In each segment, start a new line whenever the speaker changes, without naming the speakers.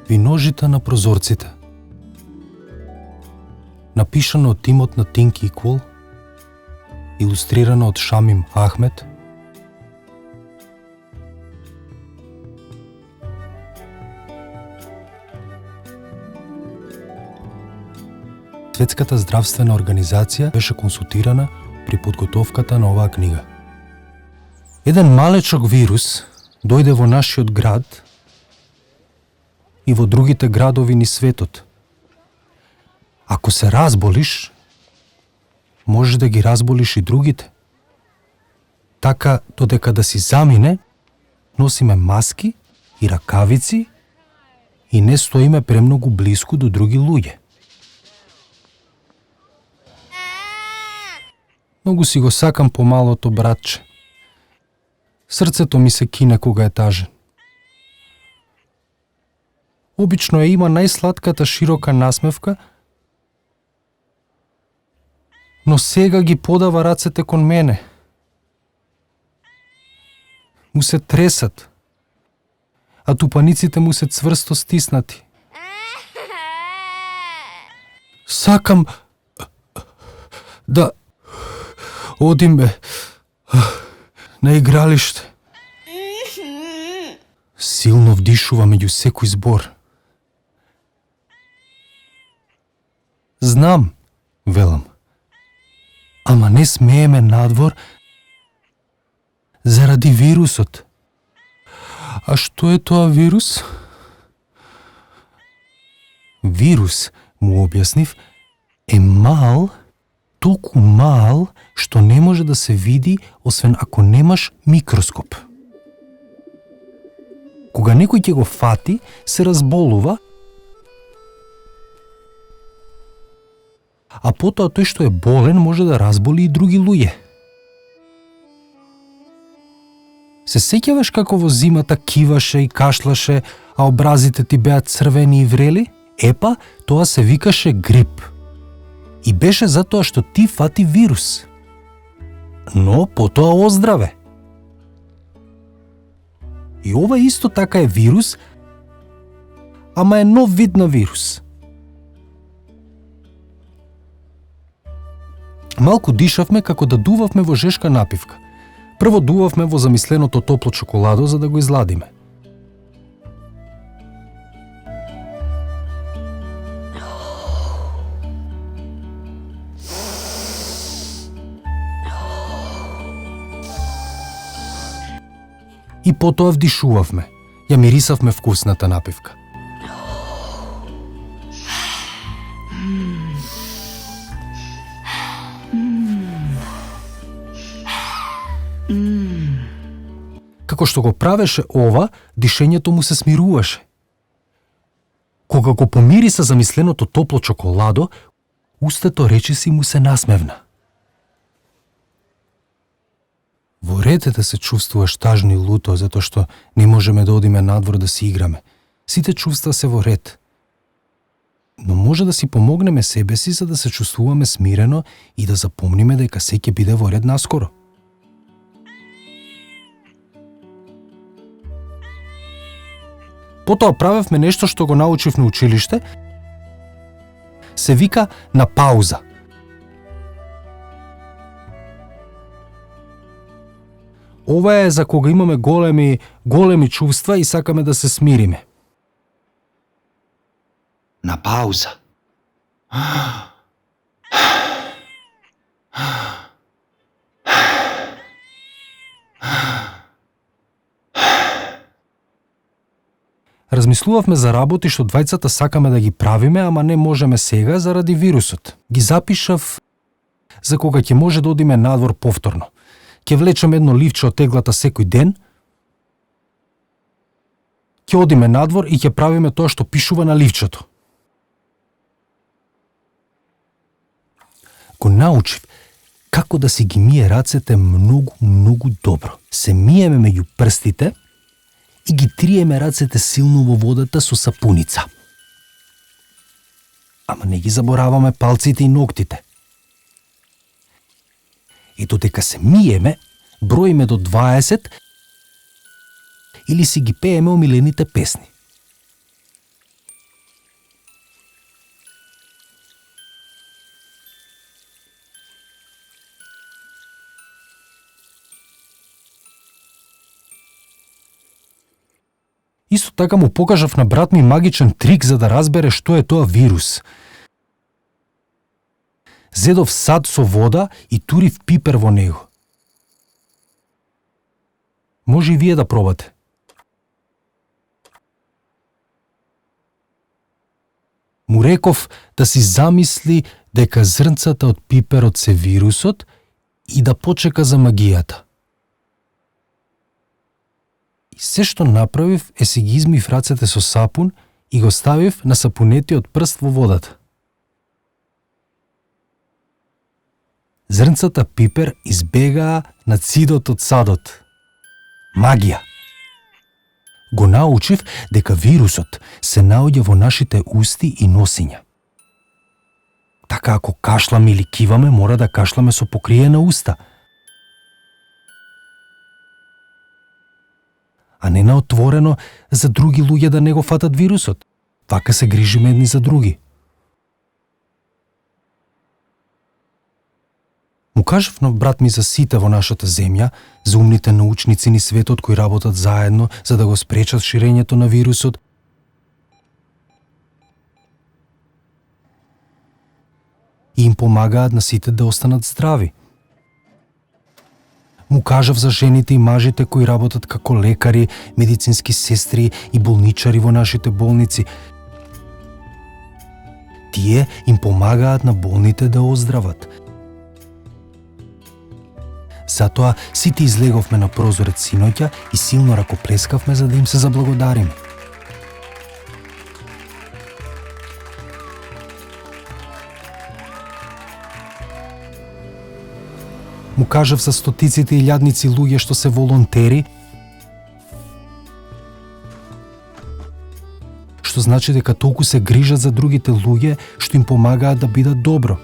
Виножите на прозорците. Напишано од тимот на Think Equal, илустрирано од Шамим Ахмед. Светската здравствена организација беше консултирана при подготовката на оваа книга. Еден малечок вирус дојде во нашиот град и во другите градови низ светот. Ако се разболиш, можеш да ги разболиш и другите. Така, додека да си замине, носиме маски и ракавици и не стоиме премногу блиску до други луѓе. Многу си го сакам помалото братче. Срцето ми се кине кога е тажен. Обично има најслатката широка насмевка, но сега ги подава рацете кон мене. Му се тресат, а тупаниците му се цврсто стиснати. Сакам да одиме на игралиште. Силно вдишува меѓу секој збор. Знам, велам, ама не смееме надвор заради вирусот. А што е тоа вирус? Вирус, му објаснив, е мал, толку мал, што не може да се види освен ако немаш микроскоп. Кога некој ќе го фати, се разболува, а потоа тој што е болен може да разболи и други луѓе. Се сеќаваш како во зимата киваше и кашлаше, а образите ти беа црвени и врели? Епа, тоа се викаше грип. И беше затоа што ти фати вирус. Но потоа оздраве. И ова исто така е вирус, ама е нов вид на вирус. Малку дишавме како да дувавме во жешка напивка. Прво дувавме во замисленото топло чоколадо за да го изладиме. И потоа вдишувавме. Ја мирисавме вкусната напивка. Како што го правеше ова, дишењето му се смируваше. Кога го помириса замисленото топло чоколадо, устето речиси му се насмевна. Во ред е да се чувствуваш тажно и луто, затоа што не можеме да одиме надвор да си играме. Сите чувства се во ред. Но може да си помогнеме себе си за да се чувствуваме смирено и да запомниме дека се ќе биде во ред наскоро. Потоа правевме нешто што го научив на училиште, се вика на пауза. Ова е за кога имаме големи чувства и сакаме да се смириме.
На пауза.
Размислувавме за работи што двајцата сакаме да ги правиме, ама не можеме сега заради вирусот. Ги запишав за кога ќе може да одиме надвор повторно. Ќе влечеме едно ливче од теглата секој ден, ќе одиме надвор и ќе правиме тоа што пишува на ливчето. Го научив како да си ги мие рацете многу добро. Се миеме меѓу прстите и ги триеме рацете силно во водата со сапуница. Ама не ги забораваме палците и ноктите. И додека се миеме, броиме до 20 или си ги пееме омилените песни. Исто така му покажав на брат ми магичен трик за да разбере што е тоа вирус. Зедов сад со вода и турив пипер во него. Може и вие да пробате. Му реков да си замисли дека зрнцата од пиперот се вирусот и да почека за магијата. И се што направив е си ги измив рацете со сапун и го ставив на сапунетиот прст во водата. Зрнцата пипер избегаа на цидот од садот. Магија! Го научив дека вирусот се наоѓа во нашите усти и носиња. Така ако кашламе или киваме, мора да кашламе со покриена уста, а не на отворено за други луѓе да не го фатат вирусот. Така се грижиме едни за други. Му кажав на брат ми за сите во нашата земја, за умните научници ни светот кои работат заедно за да го спречат ширењето на вирусот. И им помагаат на сите да останат здрави. Му кажав за жените и мажите кои работат како лекари, медицински сестри и болничари во нашите болници. Тие им помагаат на болните да оздрават. Затоа сите излеговме на прозорец синоќа и силно ракоплескавме за да им се заблагодариме. Му кажав за стотиците и илјадници луѓе што се волонтери, што значи дека толку се грижат за другите луѓе што им помагаат да бидат добро.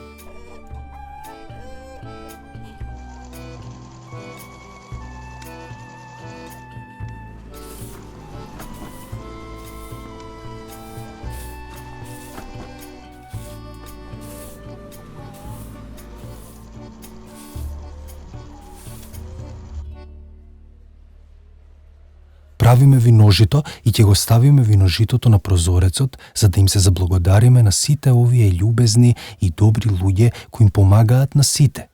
Правиме виножито и ќе го ставиме виножитото на прозорецот за да им се заблагодариме на сите овие љубезни и добри луѓе кои им помагаат на сите.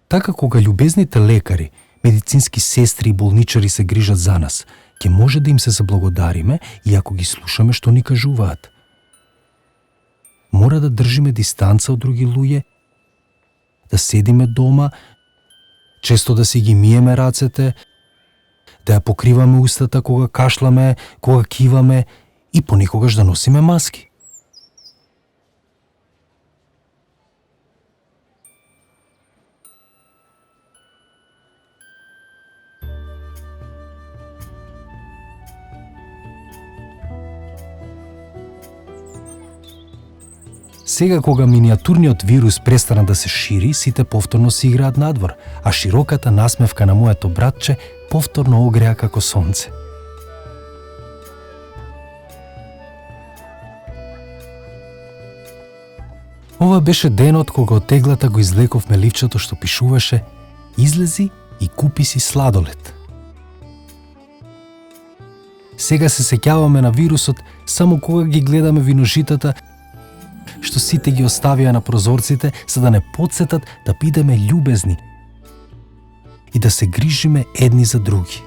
Така кога љубезните лекари, медицински сестри и болничари се грижат за нас, ќе може да им се заблагодариме и ако ги слушаме што ни кажуваат. Мора да држиме дистанца од други луѓе, да седиме дома, често да си ги миеме рацете, да ја покриваме устата кога кашламе, кога киваме и понекогаш да носиме маски. Сега кога миниатурниот вирус престана да се шири, сите повторно си играат надвор, а широката насмевка на моето братче повторно огреа како сонце. Ова беше денот кога од теглата го излековме ливчето што пишуваше "Излези и купи си сладолед". Сега се сеќаваме на вирусот само кога ги гледаме виножитата што сите ги оставија на прозорците за да не потсетат да бидеме љубезни и да се грижиме едни за други.